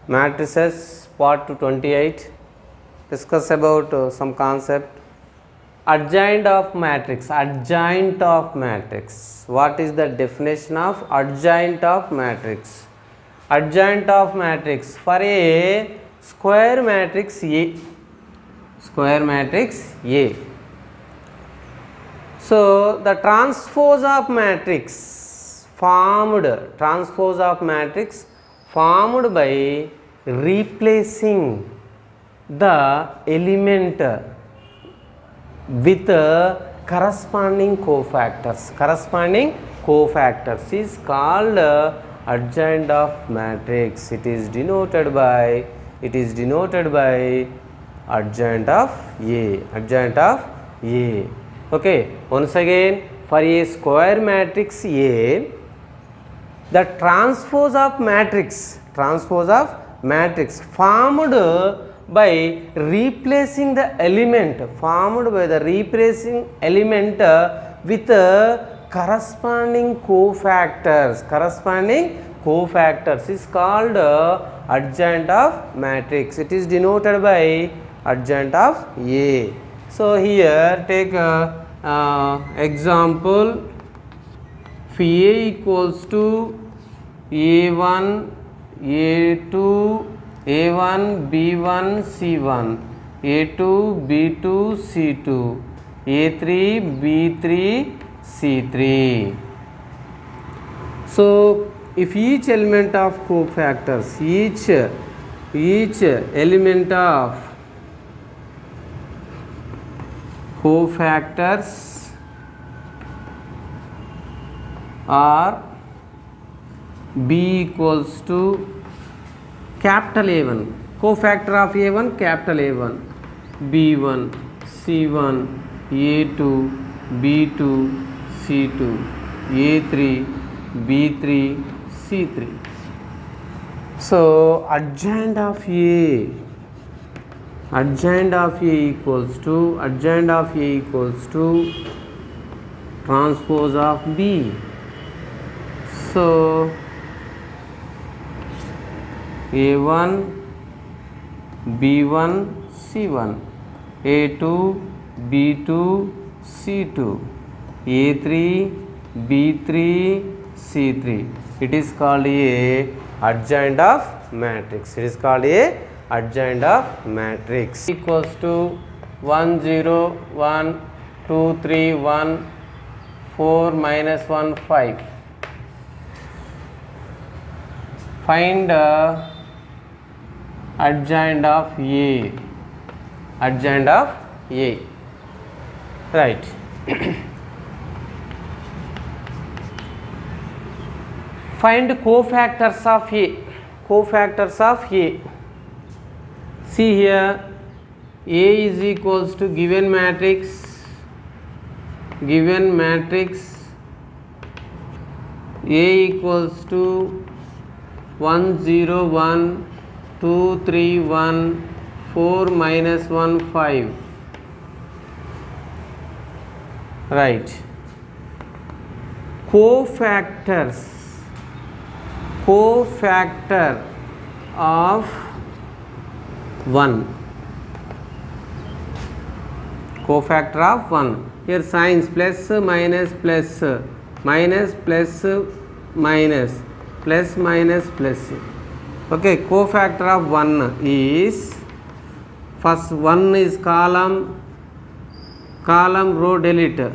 Matrices part 28. Discuss about some concept. Adjoint of matrix. Adjoint of matrix. What is the definition of adjoint of matrix? Adjoint of matrix for a square matrix A. Square matrix A. So the transpose of matrix formed by replacing the element with corresponding cofactors. Corresponding cofactors is called adjoint of matrix. It is denoted by adjoint of A. Adjoint of A. Okay. Once again, for a square matrix A, the transpose of matrix formed by replacing the element with corresponding cofactors is called adjoint of matrix. It is denoted by adjoint of A. So here take example. If A equals to A1, A2, A1, B1, C1, A2, B2, C2, A3, B3, C3. So if each element of cofactors, each element of cofactors are B equals to capital A1, cofactor of A1 capital A1, B1, C1, A2, B2, C2, A3, B3, C3. So adjoint of A equals to transpose of B. So A1, B1, C1, A2, B2, C2, A3, B3, C3. It is called a adjoint of matrix. Equals to 1 0 1 2 3 1 4 minus 1 5. Find adjoint of A. Right. Find cofactors of A. See here, A is equals to given matrix A equals to 1 0 1 2 3 1 4 minus 1 5. Right. Cofactor of 1. Cofactor of 1. Here signs plus minus plus minus plus minus plus minus plus. Okay, cofactor of 1 is, first 1 is column row delete,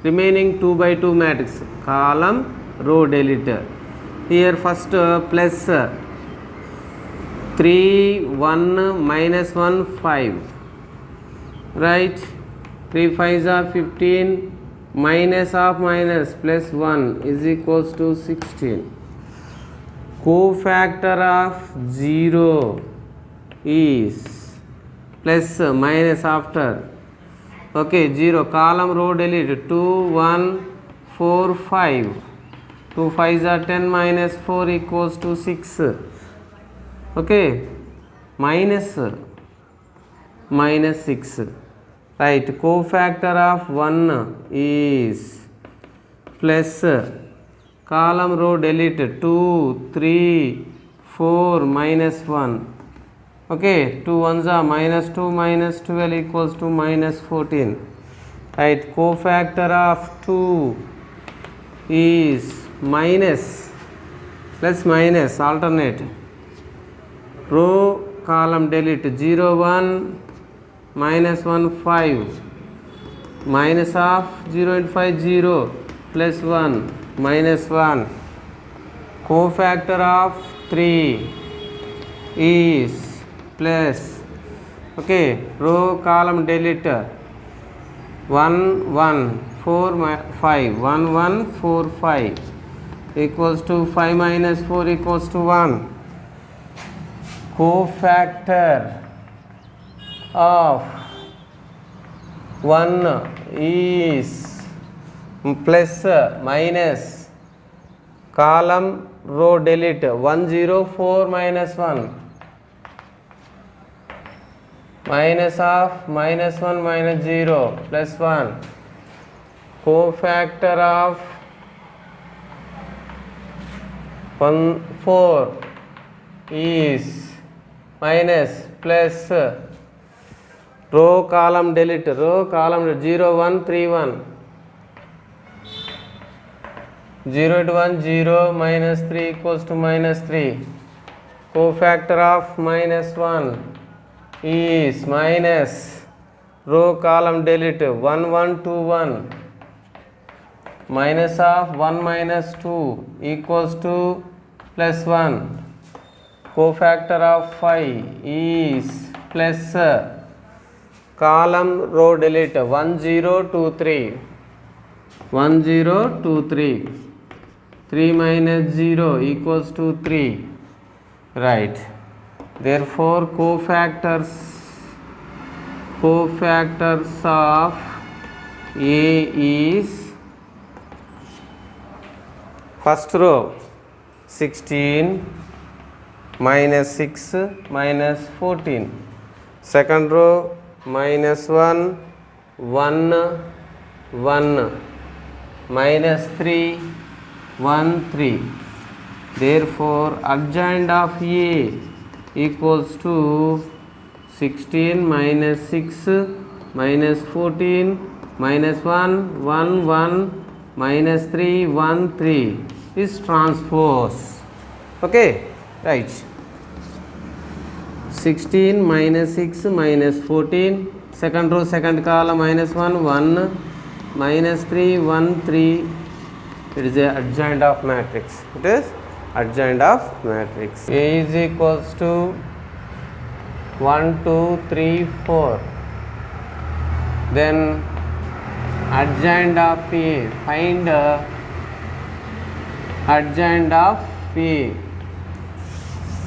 remaining 2 by 2 matrix, column row delete. Here first plus 3 1 minus 1 5, right. 3 5s are 15, minus of minus plus 1 is equals to 16. Cofactor of 0 is plus minus after. Okay, 0, column row delete, 2 1 4 5. 2 5s are 10, minus 4 equals to 6. Okay, minus 6. Right, cofactor of 1 is plus column row delete 2 3 4 minus 1. Okay, 2 ones are minus 2 minus 12 equals to minus 14. Right, cofactor of 2 is minus plus minus alternate. Row column delete 0 1 minus 1 5 minus of 0 and 5 0 plus 1 minus 1. Cofactor of 3 is plus. Okay, row column delete 1 1 4 5 1 1 4 5 equals to 5 minus 4 equals to 1. Cofactor of 1 is plus minus column row delete 1 0 4 minus 1 minus of minus 1 minus 0 plus 1. Cofactor of 1 4 is minus plus row column delete 0 1 3 1 0 to 1 0 minus 3 equals to minus 3. Cofactor of minus 1 is minus row column delete 1 1 2 1 minus of 1 minus 2 equals to plus 1. Cofactor of 5 is plus column row delete 1 0 2 3 1 0 2 3 3 minus 0 equals to 3. Right. Therefore, cofactors of A is first row 16 minus 6 minus 14. Second row minus 1 1 1 minus 3 1 3. Therefore, adjoint of A equals to 16 minus 6 minus 14 minus 1 1 1 minus 3 1 3 is transpose. Okay, right. 16 minus 6 minus 14, second row second column minus 1 1 minus 3 1 3. It is a adjoint of matrix. It is adjoint of matrix. A is equals to 1 2 3 4. Then adjoint of A. Find adjoint of A.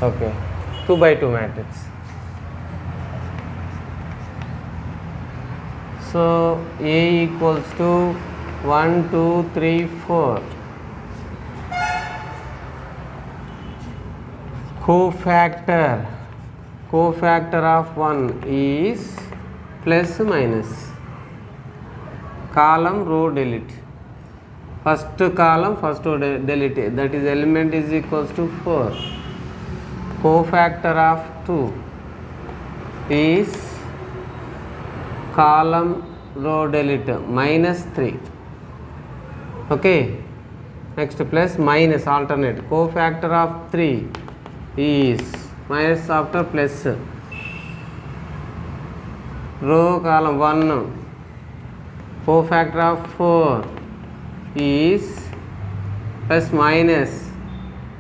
Okay, 2 by 2 matrix. So A equals to 1 2 3 4. Cofactor of 1 is plus minus. Column row delete. First column first row delete. That is element is equals to 4. Cofactor of 2 is column row delete minus 3. Okay, next plus minus alternate. Cofactor of 3 is minus after plus. Row column 1. Cofactor of 4 is plus minus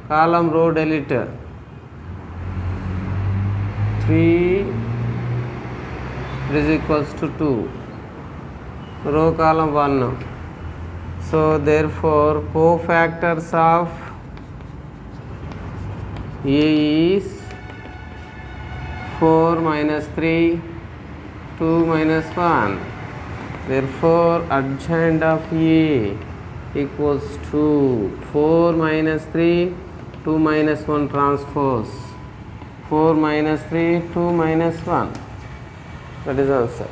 column row delete 3 is equals to 2. Row column 1. So therefore cofactors of A is 4 minus 3 2 minus 1. Therefore adjoint of A equals to 4 minus 3 2 minus 1 transpose 4 minus 3 2 minus 1. That is answer.